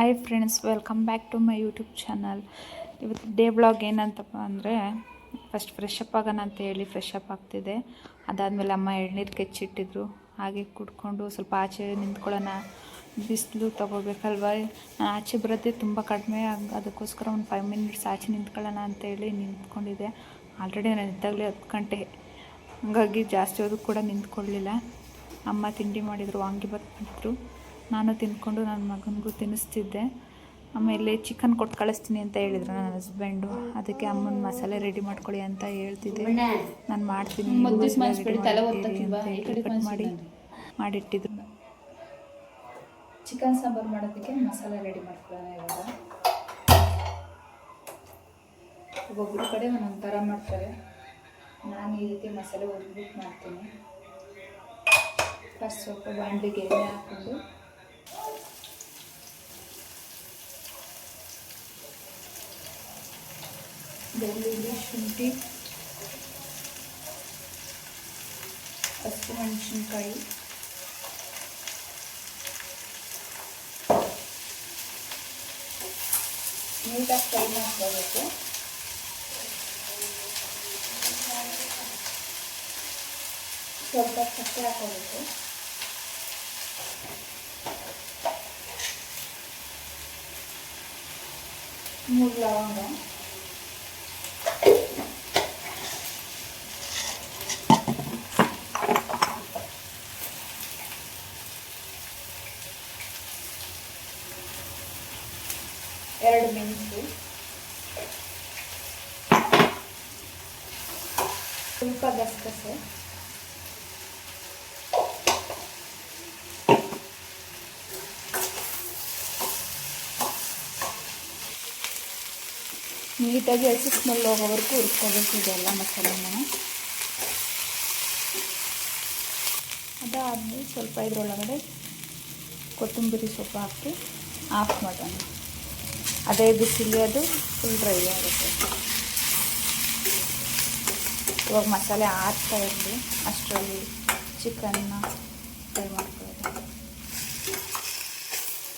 Hi friends, welcome back to my YouTube channel. ಇವತ್ತು day blog ಏನಂತಪ್ಪ ಅಂದರೆ, first fresh up ಆಗೋಣ ಅಂತ ಹೇಳಿ ಫ್ರೆಶ್ ಅಪ್ ಆಗ್ತಿದೆ. ಅದಾದಮೇಲೆ ಅಮ್ಮ ಎಳ್ನೀರು ಕೆಚ್ಚಿಟ್ಟಿದ್ರು, ಹಾಗೆ ಕುಡ್ಕೊಂಡು ಸ್ವಲ್ಪ ಆಚೆ ನಿಂತ್ಕೊಳ್ಳೋಣ, ಬಿಸಿಲು ತೊಗೋಬೇಕಲ್ವ. ನಾನು ಆಚೆ ಬರೋದೇ ತುಂಬ ಕಡಿಮೆ, ಅದಕ್ಕೋಸ್ಕರ ಒಂದು 5 ಮಿನಿಟ್ಸ್ ಆಚೆ ನಿಂತ್ಕೊಳ್ಳೋಣ ಅಂತೇಳಿ ನಿಂತ್ಕೊಂಡಿದ್ದೆ. ಆಲ್ರೆಡಿ ನಾನು ಇದ್ದಾಗಲೇ 10 ಗಂಟೆ, ಹಾಗಾಗಿ ಜಾಸ್ತಿ ಹೊತ್ತು ಕೂಡ ನಿಂತ್ಕೊಳ್ಳಲಿಲ್ಲ. ಅಮ್ಮ ತಿಂಡಿ ಮಾಡಿದರು, ವಾಂಗಿಬಾತ್ ಮಾಡಿದ್ರು, ನಾನು ತಿಂದ್ಕೊಂಡು ನನ್ನ ಮಗನಿಗೂ ತಿನ್ನಿಸ್ತಿದ್ದೆ. ಆಮೇಲೆ ಚಿಕನ್ ಕೊಟ್ಟು ಕಳಿಸ್ತೀನಿ ಅಂತ ಹೇಳಿದ್ರು ನನ್ನ ಹಸ್ಬೆಂಡು, ಅದಕ್ಕೆ ಅಮ್ಮನ ಮಸಾಲೆ ರೆಡಿ ಮಾಡ್ಕೊಳ್ಳಿ ಅಂತ ಹೇಳ್ತಿದ್ದೆ. ನಾನು ಮಾಡ್ತೀನಿ ಮಸಾಲೆ ರೆಡಿ ಮಾಡಿ ಕಟ್ ಮಾಡಿಟ್ಟಿದ್ರು. ಚಿಕನ್ ಸಾಂಬಾರು ಮಾಡೋದಕ್ಕೆ ಮಸಾಲೆ ರೆಡಿ ಮಾಡ್ಕೊಳ್ಳೋಣ. ಒಬ್ಬೊಬ್ಬರು ಕಡೆ ಒಂದೊಂದು ಥರ ಮಾಡ್ತಾರೆ, ನಾನು ಈ ರೀತಿ ಮಸಾಲೆ ಹುರಿದ್ಬಿಟ್ಟು ಮಾಡ್ತೀನಿ. ಫಸ್ಟ್ ಸ್ವಲ್ಪ ಬಾಣಲಿಗೆ ಎಣ್ಣೆ ಹಾಕ್ಕೊಂಡು ಬೆಳ್ಳುಳ್ಳಿ, ಶುಂಠಿ, ಹಸಿರು ಮೆಣಸಿನ್ಕಾಯಿ, ನೀಟಾಗಿ ಫ್ರೈ ಮಾಡ್ಕೋಬೇಕು. ಸ್ವಲ್ಪ ಸಕ್ಕರೆ ಹಾಕೋಬೇಕು. ಮೂರು ಲವಂಗ, ಎರಡು ಮೆಣಸು, ಸ್ವಲ್ಪ ಗಸಗಸೆ, ನೀಟಾಗಿ ಹಸಿ ಸ್ಮೆಲ್ ಹೋಗೋವರೆಗೂ ಹುರ್ಕೋಬೇಕು ಇದೆಲ್ಲ ಮಸಾಲೆನ. ಅದಾದಮೇಲೆ ಸ್ವಲ್ಪ ಇದರೊಳಗಡೆ ಕೊತ್ತಂಬರಿ ಸೊಪ್ಪು ಹಾಕಿ ಆಫ್ ಮಾಡೋಣ. ಅದೇ ಬಿಸಿಲಿ ಅದು ಫುಲ್ ಡ್ರೈ ಆಗುತ್ತೆ. ಇವಾಗ ಮಸಾಲೆ ಆರ್ತಾ ಇರಲಿ, ಅಷ್ಟರಲ್ಲಿ ಚಿಕನ್ನ ಫ್ರೈ ಮಾಡ್ಕೊಳ್ಳೋದು.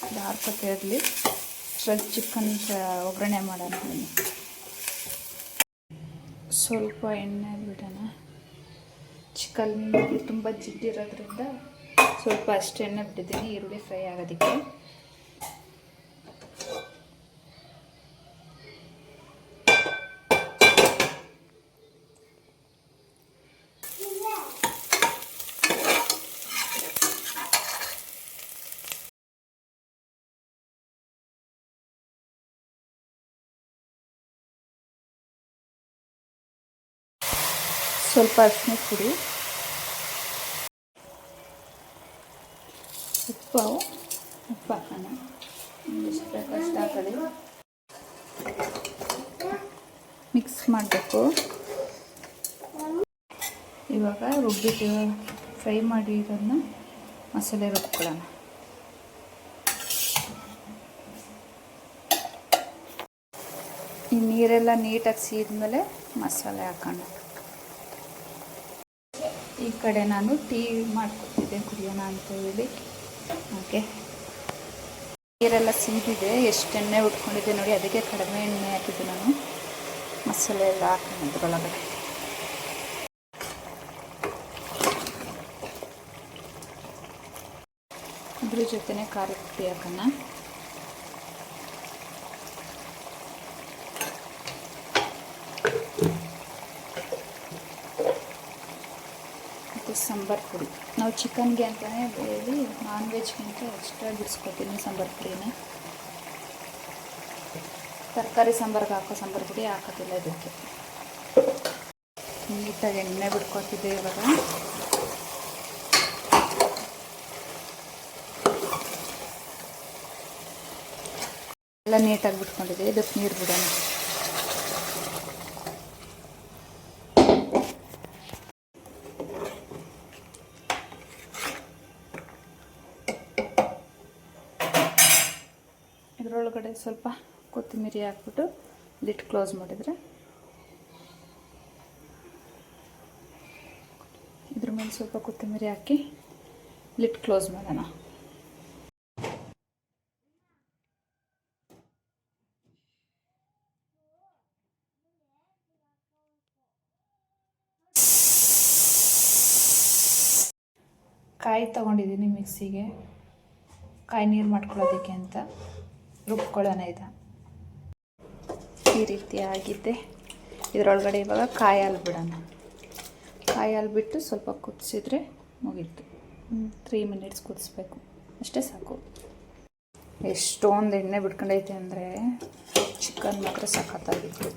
ಅದು ಆರ್ಕೋತಾ ಇರಲಿ, ಅಷ್ಟರಲ್ಲಿ ಚಿಕನ್ ಒಗ್ಗರಣೆ ಮಾಡೋಣ. ಸ್ವಲ್ಪ ಎಣ್ಣೆ ಬಿಡೋಣ. ಚಿಕನ್ ತುಂಬ ಜಿಡ್ಡಿರೋದ್ರಿಂದ ಸ್ವಲ್ಪ ಅಷ್ಟು ಎಣ್ಣೆ ಬಿಟ್ಟಿದ್ದೀನಿ ಈರುಳ್ಳಿ ಫ್ರೈ ಆಗೋದಕ್ಕೆ. ಸ್ವಲ್ಪ ಅರಿಶಿನ ಪುಡಿ, ಉಪ್ಪು ಹಾಕೋಣ, ಎಷ್ಟು ಬೇಕಷ್ಟು ಹಾಕೋದು, ಮಿಕ್ಸ್ ಮಾಡಬೇಕು. ಇವಾಗ ರುಬ್ಬಿಟ್ಟು ಫ್ರೈ ಮಾಡಿ ಇದನ್ನು ಮಸಾಲೆ ರುಬ್ಕೊಳ್ಳೋಣ. ಈ ನೀರೆಲ್ಲ ನೀಟಾಗಿ ಸೀದ್ಮೇಲೆ ಮಸಾಲೆ ಹಾಕೋಣ. ಈ ಕಡೆ ನಾನು ಟೀ ಮಾಡ್ಕೊತಿದ್ದೆ ಕುಡಿಯೋಣ ಅಂತ ಹೇಳಿ. ಹಾಗೆ ನೀರೆಲ್ಲ ಸೀದಿದೆ, ಎಷ್ಟು ಎಣ್ಣೆ ಉಟ್ಕೊಂಡಿದ್ದೆ ನೋಡಿ, ಅದಕ್ಕೆ ಕಡಿಮೆ ಎಣ್ಣೆ ಹಾಕಿದ್ದೆ ನಾನು. ಮಸಾಲೆ ಎಲ್ಲ ಹಾಕೋದ್ರೊಳಗಡೆ ಇದ್ರ ಜೊತೆನೇ ಖಾರದ ಪುಡಿ ಹಾಕೋಣ. ಸಾಂಬಾರು ಪುಡಿ, ನಾವು ಚಿಕನ್ಗೆ ಅಂತಲೇ ಹೇಳಿ ನಾನ್ ವೆಜ್ಗಿಂತ ಎಕ್ಸ್ಟ್ರಾ ಬಿಡಿಸ್ಕೊತೀನಿ ಸಾಂಬಾರು ಪುಡಿನ. ತರಕಾರಿ ಸಾಂಬಾರಿಗೆ ಹಾಕೋ ಸಾಂಬಾರು ಪುಡಿ ಹಾಕೋದಿಲ್ಲ ಇದಕ್ಕೆ. ನೀಟಾಗಿ ಎಣ್ಣೆ ಬಿಡ್ಕೊತಿದ್ದೆ ಇವಾಗ. ಎಲ್ಲ ನೀಟಾಗಿ ಬಿಟ್ಕೊಂಡಿದ್ದೆ, ಇದಕ್ಕೆ ನೀರು ಬಿಡೋಣ. ಇದರೊಳಗಡೆ ಸ್ವಲ್ಪ ಕೊತ್ತಂಬರಿ ಹಾಕ್ಬಿಟ್ಟು ಲಿಡ್ ಕ್ಲೋಸ್ ಮಾಡಿದರೆ, ಇದ್ರ ಮೇಲೆ ಸ್ವಲ್ಪ ಕೊತ್ತಂಬರಿ ಹಾಕಿ ಲಿಡ್ ಕ್ಲೋಸ್ ಮಾಡೋಣ. ಕಾಯಿ ತೊಗೊಂಡಿದ್ದೀನಿ ಮಿಕ್ಸಿಗೆ, ಕಾಯಿ ನೀರು ಮಾಡ್ಕೊಳ್ಳೋದಕ್ಕೆ ಅಂತ. ರುಬ್ಕೊಳ್ಳೋಣ ಇದು. ಈ ರೀತಿ ಆಗಿದ್ದೆ. ಇದರೊಳಗಡೆ ಇವಾಗ ಕಾಯಿ ಹಾಲು ಬಿಡೋಣ. ಕಾಯಿ ಹಾಲು ಬಿಟ್ಟು ಸ್ವಲ್ಪ ಕುದಿಸಿದ್ರೆ ಮುಗೀತು. 3 ಮಿನಿಟ್ಸ್ ಕುದಿಸ್ಬೇಕು, ಅಷ್ಟೇ ಸಾಕು. ಎಷ್ಟೊಂದು ಎಣ್ಣೆ ಬಿಟ್ಕೊಂಡೈತೆ ಅಂದರೆ ಚಿಕನ್ ಮಾತ್ರ ಸಖತ್ತಾಗಿತ್ತು.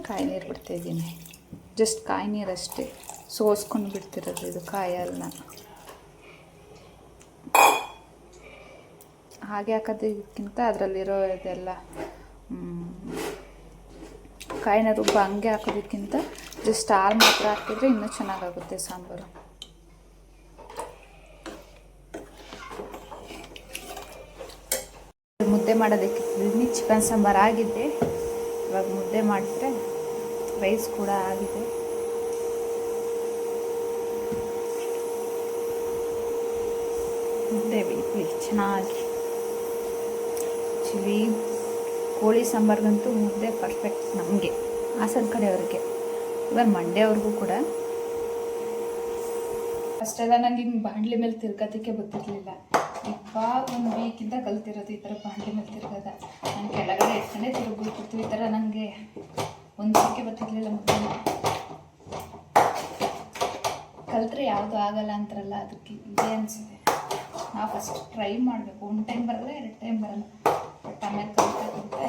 ಕಾಯಿ ನೀರು ಬಿಡ್ತಾಯಿದ್ದೀನಿ. ಜಸ್ಟ್ ಕಾಯಿ ನೀರಷ್ಟೇ ಸೋಸ್ಕೊಂಡು ಬಿಡ್ತಿರೋದು ಇದು ಕಾಯಿ ಹಾಲನ್ನ. ಹಾಗೆ ಹಾಕೋದಕ್ಕಿಂತ ಅದರಲ್ಲಿರೋ ಇದೆಲ್ಲ ಕಾಯಿನ ರುಬ್ಬ ಹಂಗೆ ಹಾಕೋದಕ್ಕಿಂತ ಜಸ್ಟ್ ಹಾಲು ಮಾತ್ರ ಹಾಕಿದ್ರೆ ಇನ್ನೂ ಚೆನ್ನಾಗಾಗುತ್ತೆ ಸಾಂಬಾರು. ಮುದ್ದೆ ಮಾಡೋದಕ್ಕಿದ್ದೀನಿ. ಚಿಕನ್ ಸಾಂಬಾರು ಆಗಿದ್ದೆ, ಇವಾಗ ಮುದ್ದೆ ಮಾಡಿದ್ರೆ ರೈಸ್ ಕೂಡ ಆಗಿದೆ. ಮುದ್ದೆ ಬೇಯಿಸಿ ಚೆನ್ನಾಗಿ. ಆ್ಯಕ್ಚುಲಿ ಕೋಳಿ ಸಾಂಬಾರ್ಗಂತೂ ಮುದ್ದೆ ಪರ್ಫೆಕ್ಟ್ ನಮಗೆ, ಹಾಸನ ಕಡೆಯವ್ರಿಗೆ, ಇವನ್ ಮಂಡ್ಯವ್ರಿಗೂ ಕೂಡ. ಅಷ್ಟೆಲ್ಲ ನನಗೆ ಹಿಂಗೆ ಬಾಣಲಿ ಮೇಲೆ ತಿರ್ಗೋದಕ್ಕೆ ಗೊತ್ತಿರಲಿಲ್ಲ. ಇವಾಗ 1 ವೀಕಿಂದ ಕಲ್ತಿರೋದು ಈ ಥರ ಬಾಣಲಿ ಮೇಲೆ ತಿರ್ಗೋದ. ನಾನು ಕೆಳಗಡೆ ಇಟ್ಕೊಂಡೆ ತಿರುಗ್ಬಿಡ್ತಿರ್ತೀವಿ. ಈ ಥರ ನನಗೆ ಒಂದಕ್ಕೆ ಗೊತ್ತಿರಲಿಲ್ಲ. ಮುದ್ದೆ ಕಲ್ತ್ರೆ ಯಾವುದು ಆಗಲ್ಲ ಅಂತಾರಲ್ಲ, ಅದಕ್ಕೆ ಇದೆ ಅನಿಸುತ್ತೆ. ನಾವು ಫಸ್ಟ್ ಟ್ರೈ ಮಾಡಬೇಕು. 1 ಟೈಮ್ ಬರಲ್ಲ, 2 ಟೈಮ್ ಬರಲ್ಲ, ಬಟ್ ಆಮೇಲೆ ಕಲಿತಾ ಎಲ್ಲ ಬರುತ್ತೆ.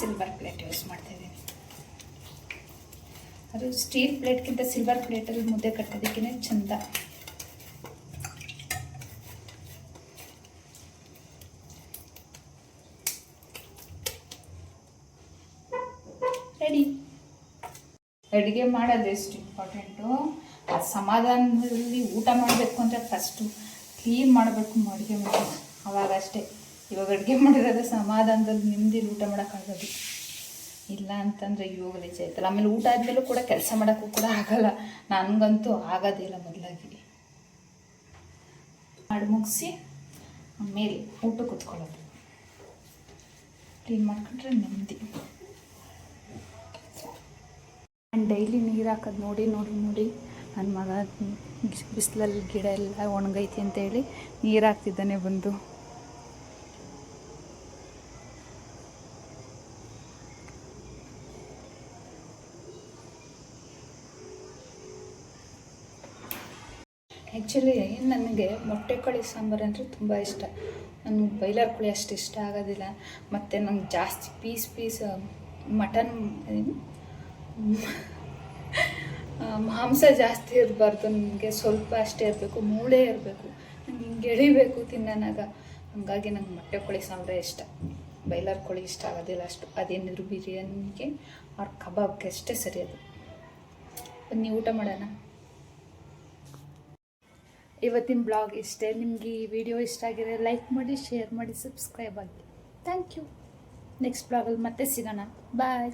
ಸಿಲ್ವರ್ ಪ್ಲೇಟ್ ಯೂಸ್ ಮಾಡ್ತಾಯಿದ್ದೀನಿ. ಅದು ಸ್ಟೀಲ್ ಪ್ಲೇಟ್ಗಿಂತ ಸಿಲ್ವರ್ ಪ್ಲೇಟಲ್ಲಿ ಮುದ್ದೆ ಕಟ್ಟೋದಕ್ಕೇ ಚೆಂದ. ರೆಡಿ. ಅಡುಗೆ ಮಾಡೋದು ಎಷ್ಟು ಇಂಪಾರ್ಟೆಂಟು. ಆ ಸಮಾಧಾನದಲ್ಲಿ ಊಟ ಮಾಡಬೇಕು ಅಂದರೆ ಫಸ್ಟು ಕ್ಲೀನ್ ಮಾಡಬೇಕು ಅಡುಗೆ ಮಾಡೋದು, ಅವಾಗ ಅಷ್ಟೇ. ಇವಾಗ ಅಡುಗೆ ಮಾಡಿರೋದು ಸಮಾಧಾನದಲ್ಲಿ ನಿಮ್ಮದಿಲ್ಲಿ ಊಟ ಮಾಡೋಕ್ಕಾಗೋದು. ಇಲ್ಲ ಅಂತಂದರೆ ಇವಾಗ ನಿಜ ಆಯ್ತಲ್ಲ. ಆಮೇಲೆ ಊಟ ಆದಮೇಲೂ ಕೂಡ ಕೆಲಸ ಮಾಡೋಕ್ಕೂ ಕೂಡ ಆಗಲ್ಲ. ನನಗಂತೂ ಆಗೋದಿಲ್ಲ. ಮೊದಲಾಗಿ ಮಾಡಿ ಮುಗಿಸಿ ಆಮೇಲೆ ಊಟ ಕೂತ್ಕೊಳ್ಳೋದು. ಕ್ಲೀನ್ ಮಾಡ್ಕೊಂಡ್ರೆ ನೆಮ್ಮದಿ. ನಾನು ಡೈಲಿ ನೀರು ಹಾಕೋದು ನೋಡಿ ನೋಡಿ ನೋಡಿ ನನ್ನ ಮಗ ಬಿಸಿಲಲ್ಲಿ ಗಿಡ ಎಲ್ಲ ಒಣಗೈತಿ ಅಂತೇಳಿ ನೀರು ಹಾಕ್ತಿದ್ದಾನೆ ಬಂದು. ಆ್ಯಕ್ಚುಲಿ ನನಗೆ ಮೊಟ್ಟೆ ಕೋಳಿ ಸಾಂಬಾರು ಅಂದರೆ ತುಂಬ ಇಷ್ಟ. ನನಗೆ ಬಾಯ್ಲರ್ ಕೋಳಿ ಅಷ್ಟು ಇಷ್ಟ ಆಗೋದಿಲ್ಲ. ಮತ್ತು ನಂಗೆ ಜಾಸ್ತಿ ಪೀಸ್ ಮಟನ್ ಮಾಂಸ ಜಾಸ್ತಿ ಇರಬಾರ್ದು. ನನಗೆ ಸ್ವಲ್ಪ ಅಷ್ಟೇ ಇರಬೇಕು, ಮೂಳೆ ಇರಬೇಕು. ನಂಗೆ ಹಿಂಗೆ ಎಳಿಬೇಕು ತಿನ್ನೋನಾಗ. ಹಾಗಾಗಿ ನಂಗೆ ಮೊಟ್ಟೆ ಕೋಳಿ ಸಾಂಬಾರೇ ಇಷ್ಟ. ಬಾಯ್ಲರ್ ಕೋಳಿ ಇಷ್ಟ ಆಗೋದಿಲ್ಲ ಅಷ್ಟು. ಅದೇನಿದ್ರು ಬಿರಿಯಾನಿಗೆ ಅವ್ರ ಕಬಾಬ್ಗೆ ಅಷ್ಟೇ ಸರಿ ಅದು. ಬನ್ನಿ ಊಟ ಮಾಡೋಣ. ಇವತ್ತಿನ ಬ್ಲಾಗ್ ಇಷ್ಟೇ. ನಿಮಗೆ ಈ ವಿಡಿಯೋ ಇಷ್ಟ ಆಗಿದ್ರೆ ಲೈಕ್ ಮಾಡಿ, ಶೇರ್ ಮಾಡಿ, ಸಬ್ಸ್ಕ್ರೈಬ್ ಆಗಿ. Thank you. ನೆಕ್ಸ್ಟ್ ಬ್ಲಾಗಲ್ಲಿ ಮತ್ತೆ ಸಿಗೋಣ. ಬಾಯ್.